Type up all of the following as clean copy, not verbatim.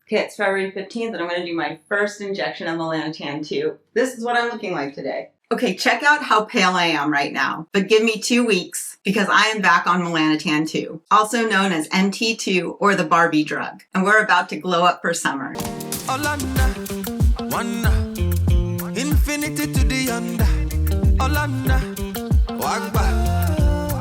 Okay, it's February 15th and I'm going to do my first injection of Melanotan 2. This is what I'm looking like today. Okay, check out how pale I am right now, but give me 2 weeks because I am back on Melanotan 2, also known as MT2 or the Barbie drug, and we're about to glow up for summer. Infinity to the under.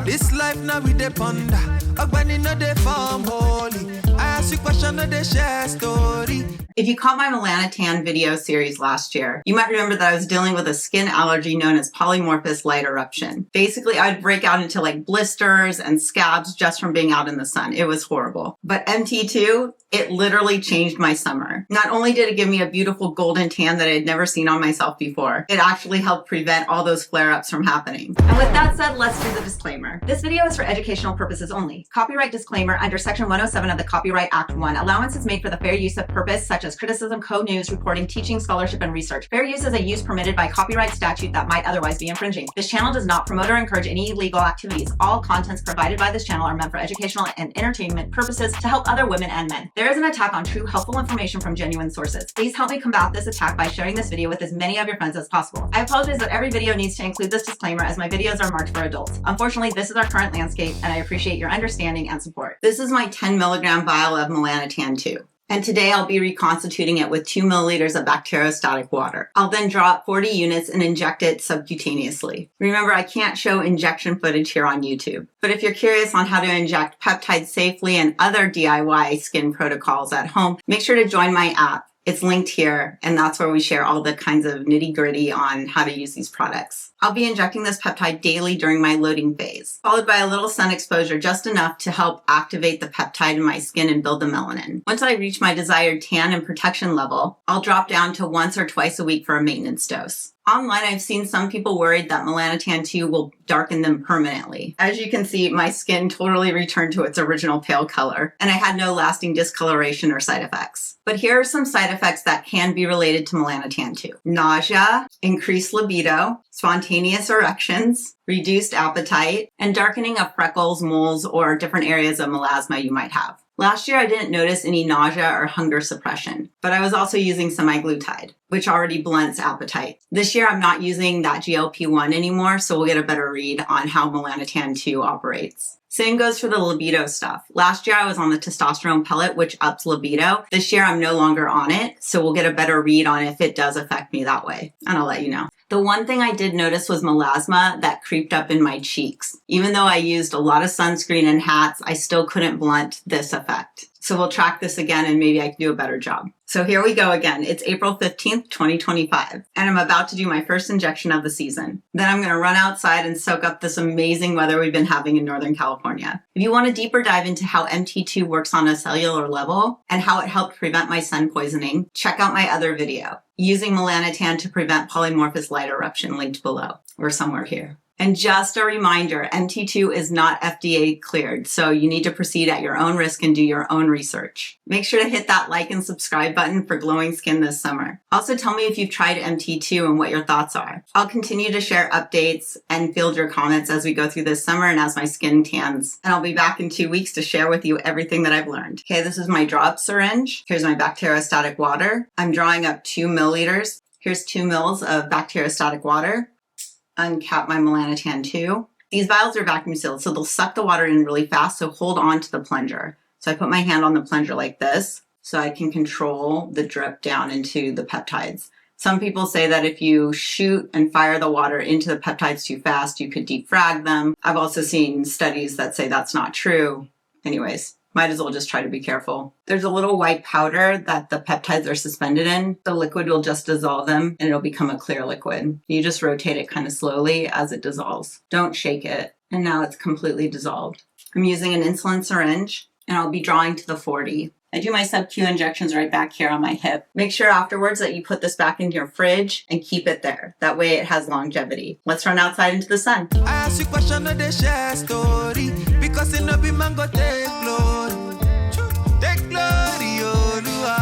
This life now we dey ponder. Ogbeni no dey form holy. I ask you question, no dey share story. If you caught my Melanotan video series last year, you might remember that I was dealing with a skin allergy known as Polymorphous Light Eruption. Basically, I'd break out into like blisters and scabs just from being out in the sun. It was horrible. But MT2, it literally changed my summer. Not only did it give me a beautiful golden tan that I had never seen on myself before, it actually helped prevent all those flare-ups from happening. And with that said, let's do the disclaimer. This video is for educational purposes only. Copyright disclaimer under Section 107 of the Copyright Act 1. Allowance is made for the fair use of purpose such as criticism, code news, reporting, teaching, scholarship, and research. Fair use is a use permitted by copyright statute that might otherwise be infringing. This channel does not promote or encourage any illegal activities. All contents provided by this channel are meant for educational and entertainment purposes to help other women and men. There is an attack on true, helpful information from genuine sources. Please help me combat this attack by sharing this video with as many of your friends as possible. I apologize that every video needs to include this disclaimer as my videos are marked for adults. Unfortunately, this is our current landscape and I appreciate your understanding and support. This is my 10 milligram vial of Melanotan 2. And today I'll be reconstituting it with 2 milliliters of bacteriostatic water. I'll then draw up 40 units and inject it subcutaneously. Remember, I can't show injection footage here on YouTube. But if you're curious on how to inject peptides safely and other DIY skin protocols at home, make sure to join my app. It's linked here, and that's where we share all the kinds of nitty-gritty on how to use these products. I'll be injecting this peptide daily during my loading phase, followed by a little sun exposure, just enough to help activate the peptide in my skin and build the melanin. Once I reach my desired tan and protection level, I'll drop down to once or twice a week for a maintenance dose. Online, I've seen some people worried that Melanotan 2 will darken them permanently. As you can see, my skin totally returned to its original pale color, and I had no lasting discoloration or side effects. But here are some side effects that can be related to Melanotan 2. Nausea, increased libido, spontaneous erections, reduced appetite, and darkening of freckles, moles, or different areas of melasma you might have. Last year, I didn't notice any nausea or hunger suppression, but I was also using Semaglutide, which already blunts appetite. This year, I'm not using that GLP-1 anymore, so we'll get a better read on how Melanotan 2 operates. Same goes for the libido stuff. Last year, I was on the testosterone pellet, which ups libido. This year, I'm no longer on it, so we'll get a better read on if it does affect me that way, and I'll let you know. The one thing I did notice was melasma that creeped up in my cheeks. Even though I used a lot of sunscreen and hats, I still couldn't blunt this effect. So we'll track this again and maybe I can do a better job. So here we go again. It's April 15th, 2025, and I'm about to do my first injection of the season. Then I'm gonna run outside and soak up this amazing weather we've been having in Northern California. If you want a deeper dive into how MT2 works on a cellular level and how it helped prevent my sun poisoning, check out my other video, Using Melanotan to Prevent Polymorphous Light Eruption, linked below, or somewhere here. And just a reminder, MT2 is not FDA cleared, so you need to proceed at your own risk and do your own research. Make sure to hit that like and subscribe button for glowing skin this summer. Also tell me if you've tried MT2 and what your thoughts are. I'll continue to share updates and field your comments as we go through this summer and as my skin tans. And I'll be back in 2 weeks to share with you everything that I've learned. Okay, this is my drop syringe. Here's my bacteriostatic water. I'm drawing up 2 milliliters. Here's 2 mils of bacteriostatic water. Uncap my Melanotan 2. These vials are vacuum sealed, so they'll suck the water in really fast, so hold on to the plunger. So I put my hand on the plunger like this, so I can control the drip down into the peptides. Some people say that if you shoot and fire the water into the peptides too fast, you could defrag them. I've also seen studies that say that's not true. Anyways, might as well just try to be careful. There's a little white powder that the peptides are suspended in. The liquid will just dissolve them and it'll become a clear liquid. You just rotate it kind of slowly as it dissolves. Don't shake it. And now it's completely dissolved. I'm using an insulin syringe and I'll be drawing to the 40. I do my sub-Q injections right back here on my hip. Make sure afterwards that you put this back into your fridge and keep it there. That way it has longevity. Let's run outside into the sun. I ask you question, no dey share story, because it no be man go take glory. Take glory, Oluwa.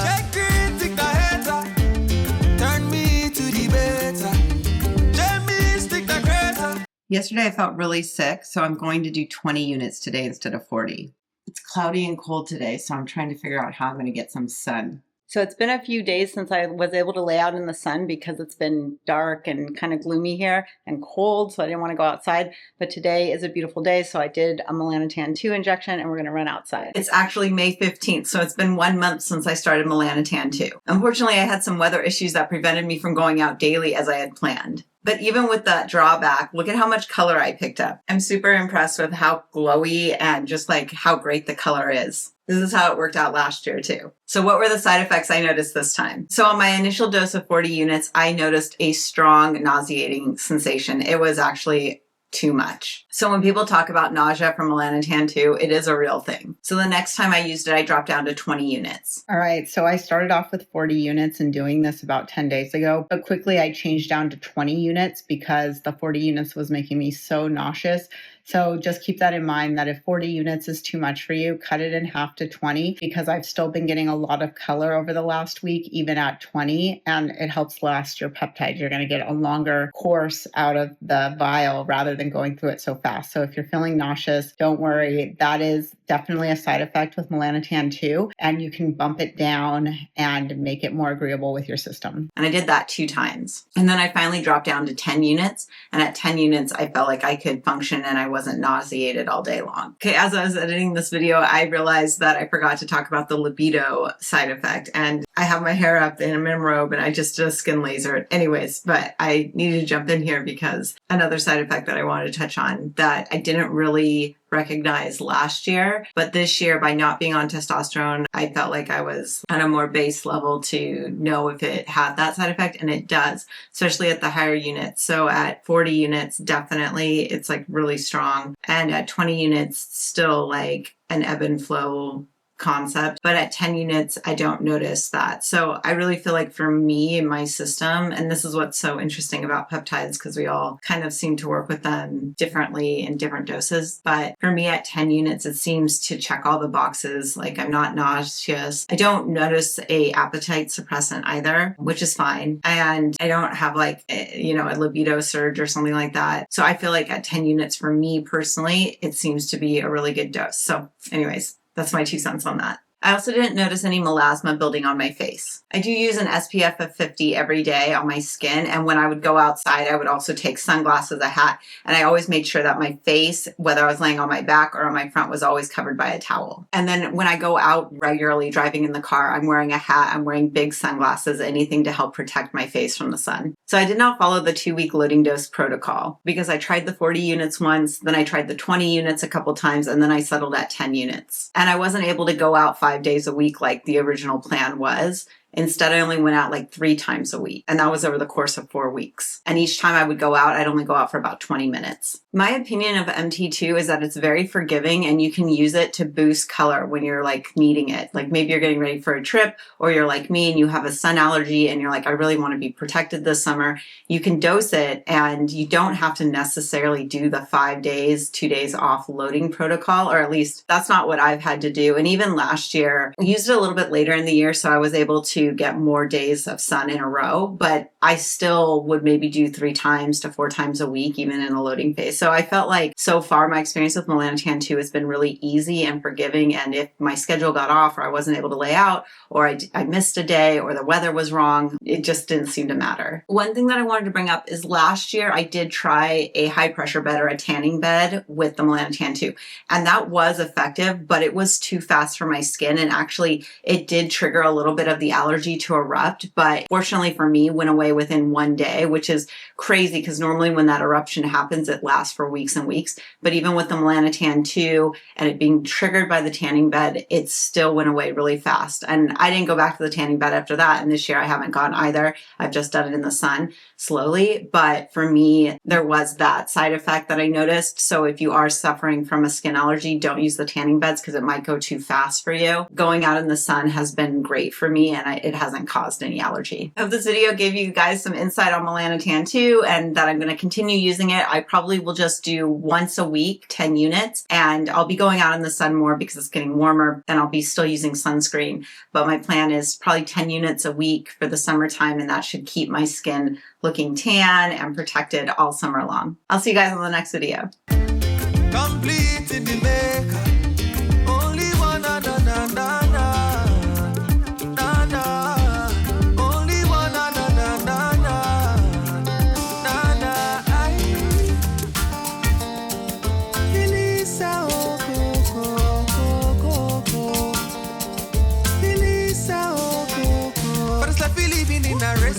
Check critic the hater, turn me to the better. Check me stick the greater. Yesterday I felt really sick, so I'm going to do 20 units today instead of 40. It's cloudy and cold today, so I'm trying to figure out how I'm going to get some sun. So it's been a few days since I was able to lay out in the sun because it's been dark and kind of gloomy here and cold, so I didn't want to go outside. But today is a beautiful day, so I did a Melanotan 2 injection and we're going to run outside. It's actually May 15th, so it's been 1 month since I started Melanotan 2. Unfortunately, I had some weather issues that prevented me from going out daily as I had planned. But even with that drawback, look at how much color I picked up. I'm super impressed with how glowy and just like how great the color is. This is how it worked out last year too. So what were the side effects I noticed this time? So on my initial dose of 40 units, I noticed a strong nauseating sensation. It was actually too much. So when people talk about nausea from Melanotan 2, it is a real thing. So the next time I used it, I dropped down to 20 units. All right, so I started off with 40 units and doing this about 10 days ago, but quickly I changed down to 20 units because the 40 units was making me so nauseous. So just keep that in mind that if 40 units is too much for you, cut it in half to 20 because I've still been getting a lot of color over the last week, even at 20, and it helps last your peptide. You're going to get a longer course out of the vial rather than going through it so fast. So if you're feeling nauseous, don't worry. That is definitely a side effect with Melanotan 2, and you can bump it down and make it more agreeable with your system. And I did that 2 times. And then I finally dropped down to 10 units. And at 10 units, I felt like I could function and I wasn't nauseated all day long. Okay, as I was editing this video, I realized that I forgot to talk about the libido side effect. And I have my hair up in a mim robe and I just did a skin laser. Anyways, but I needed to jump in here because another side effect that I wanted to touch on that I didn't really recognize last year, but this year by not being on testosterone, I felt like I was at a more base level to know if it had that side effect, and it does, especially at the higher units. So at 40 units, definitely it's like really strong, and at 20 units, still like an ebb and flow concept, but at 10 units, I don't notice that. So I really feel like for me and my system, and this is what's so interesting about peptides because we all kind of seem to work with them differently in different doses. But for me at 10 units, it seems to check all the boxes. Like I'm not nauseous. I don't notice a appetite suppressant either, which is fine. And I don't have like, a libido surge or something like that. So I feel like at 10 units for me personally, it seems to be a really good dose. So anyways, that's my 2 cents on that. I also didn't notice any melasma building on my face. I do use an SPF of 50 every day on my skin, and when I would go outside, I would also take sunglasses, a hat, and I always made sure that my face, whether I was laying on my back or on my front, was always covered by a towel. And then when I go out regularly driving in the car, I'm wearing a hat, I'm wearing big sunglasses, anything to help protect my face from the sun. So I did not follow the 2-week loading dose protocol because I tried the 40 units once, then I tried the 20 units a couple times, and then I settled at 10 units. And I wasn't able to go out 5 days a week like the original plan was. Instead, I only went out like 3 times a week, and that was over the course of 4 weeks. And each time I would go out, I'd only go out for about 20 minutes. My opinion of MT2 is that it's very forgiving and you can use it to boost color when you're like needing it. Like maybe you're getting ready for a trip, or you're like me and you have a sun allergy and you're like, I really want to be protected this summer. You can dose it and you don't have to necessarily do the 5 days, 2 days off loading protocol, or at least that's not what I've had to do. And even last year, I used it a little bit later in the year, so I was able to get more days of sun in a row, but I still would maybe do 3 times to 4 times a week, even in a loading phase. So I felt like so far my experience with Melanotan 2 has been really easy and forgiving. And if my schedule got off or I wasn't able to lay out, or I missed a day, or the weather was wrong, it just didn't seem to matter. One thing that I wanted to bring up is last year I did try a high pressure bed or a tanning bed with the Melanotan 2, and that was effective, but it was too fast for my skin. And actually it did trigger a little bit of the allergy to erupt, but fortunately for me, went away within 1 day, which is crazy because normally when that eruption happens, it lasts for weeks and weeks. But even with the Melanotan 2 and it being triggered by the tanning bed, it still went away really fast. And I didn't go back to the tanning bed after that. And this year I haven't gone either. I've just done it in the sun slowly. But for me, there was that side effect that I noticed. So if you are suffering from a skin allergy, don't use the tanning beds because it might go too fast for you. Going out in the sun has been great for me, and it hasn't caused any allergy. I hope this video gave you guys some insight on Melanotan 2 and that I'm going to continue using it. I probably will just do once a week, 10 units, and I'll be going out in the sun more because it's getting warmer, and I'll be still using sunscreen. But my plan is probably 10 units a week for the summertime, and that should keep my skin looking tan and protected all summer long. I'll see you guys on the next video. Complete in the maker. Only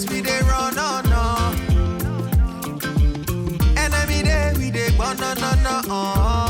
race, we dey run, no, no. Enemy day, we dey burn, no, no, no.